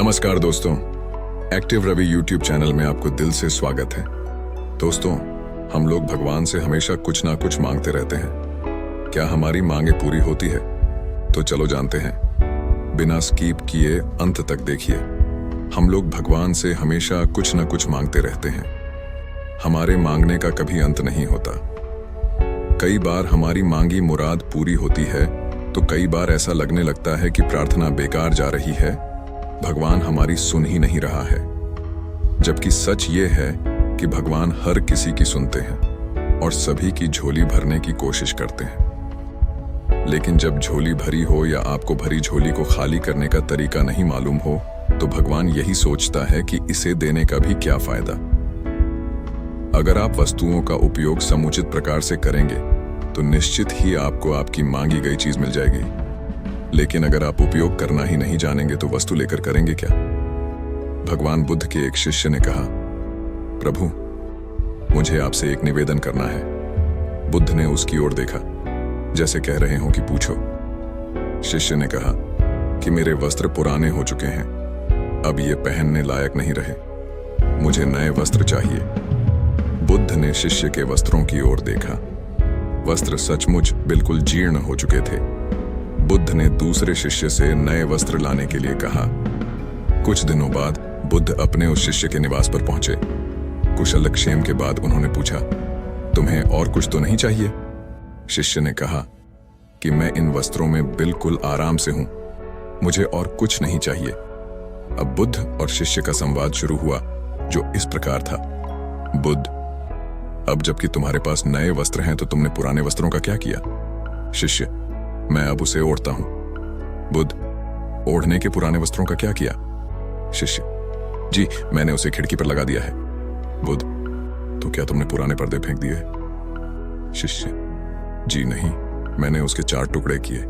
नमस्कार दोस्तों, active Ravi YouTube channel में आपको दिल से स्वागत है। दोस्तों, हम लोग भगवान से हमेशा कुछ ना कुछ मांगते रहते हैं। क्या हमारी मांगे पूरी होती है? तो चलो जानते हैं। बिना स्कीप किए अंत तक देखिए। हम लोग भगवान से हमेशा कुछ ना कुछ मांगते रहते हैं। हमारे मांगने का कभी अंत नहीं होता। कई बार हमारी मांगी मुराद पूरी होती है तो कई बार ऐसा लगने लगता है कि प्रार्थना बेकार जा रही है, भगवान हमारी सुन ही नहीं रहा है। जबकि सच ये है कि भगवान हर किसी की सुनते हैं और सभी की झोली भरने की कोशिश करते हैं। लेकिन जब झोली भरी हो या आपको भरी झोली को खाली करने का तरीका नहीं मालूम हो तो भगवान यही सोचता है कि इसे देने का भी क्या फायदा। अगर आप वस्तुओं का उपयोग समुचित प्रकार से करेंगे तो निश्चित ही आपको आपकी मांगी गई चीज मिल जाएगी। लेकिन अगर आप उपयोग करना ही नहीं जानेंगे तो वस्तु लेकर करेंगे क्या? भगवान बुद्ध के एक शिष्य ने कहा, प्रभु, मुझे आपसे एक निवेदन करना है। बुद्ध ने उसकी ओर देखा, जैसे कह रहे हो कि पूछो। शिष्य ने कहा कि मेरे वस्त्र पुराने हो चुके हैं, अब ये पहनने लायक नहीं रहे, मुझे नए वस्त्र चाहिए। बुद्ध ने शिष्य के वस्त्रों की ओर देखा। वस्त्र सचमुच बिल्कुल जीर्ण हो चुके थे। बुद्ध ने दूसरे शिष्य से नए वस्त्र लाने के लिए कहा। कुछ दिनों बाद बुद्ध अपने उस शिष्य के निवास पर पहुंचे। कुशलक्षेम के बाद उन्होंने पूछा, तुम्हें और कुछ तो नहीं चाहिए? शिष्य ने कहा कि मैं इन वस्त्रों में बिल्कुल आराम से हूं, मुझे और कुछ नहीं चाहिए। अब बुद्ध और शिष्य का संवाद शुरू हुआ, जो इस प्रकार था। बुद्ध, अब जबकि तुम्हारे पास नए वस्त्र हैं तो तुमने पुराने वस्त्रों का क्या किया? शिष्य, मैं अब उसे ओढ़ता हूं। बुद्ध, ओढ़ने के पुराने वस्त्रों का क्या किया? शिष्य, जी, मैंने उसे खिड़की पर लगा दिया है। बुद्ध, तो क्या तुमने पुराने पर्दे फेंक दिए? शिष्य, जी नहीं, मैंने उसके 4 टुकड़े किए।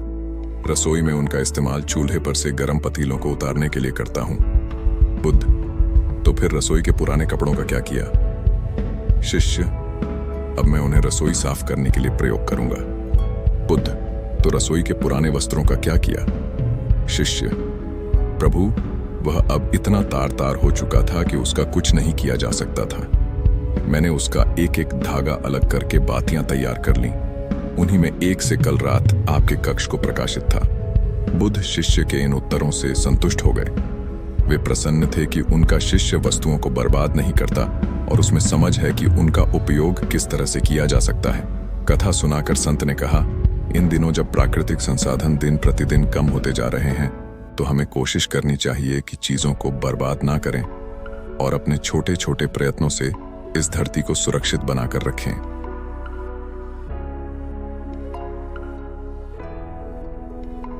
रसोई में उनका इस्तेमाल चूल्हे पर से गर्म पतीलों को उतारने के लिए करता हूं। बुद्ध, तो फिर रसोई के पुराने कपड़ों का क्या किया? शिष्य, अब मैं उन्हें रसोई साफ करने के लिए प्रयोग करूंगा। बुद्ध, तो रसोई के पुराने वस्त्रों का क्या किया? शिष्य, प्रभु, वह अब इतना तार तार हो चुका था कि उसका कुछ नहीं किया जा सकता था। मैंने उसका एक एक धागा अलग करके बातियां तैयार कर लीं। उन्हीं में एक से कल रात आपके कक्ष को प्रकाशित था। बुद्ध शिष्य के इन उत्तरों से संतुष्ट हो गए। वे प्रसन्न थे कि उनका शिष्य वस्तुओं को बर्बाद नहीं करता और उसमें समझ है कि उनका उपयोग किस तरह से किया जा सकता है। कथा सुनाकर संत ने कहा, इन दिनों जब प्राकृतिक संसाधन दिन प्रतिदिन कम होते जा रहे हैं तो हमें कोशिश करनी चाहिए कि चीजों को बर्बाद ना करें और अपने छोटे छोटे प्रयत्नों से इस धरती को सुरक्षित बनाकर रखें।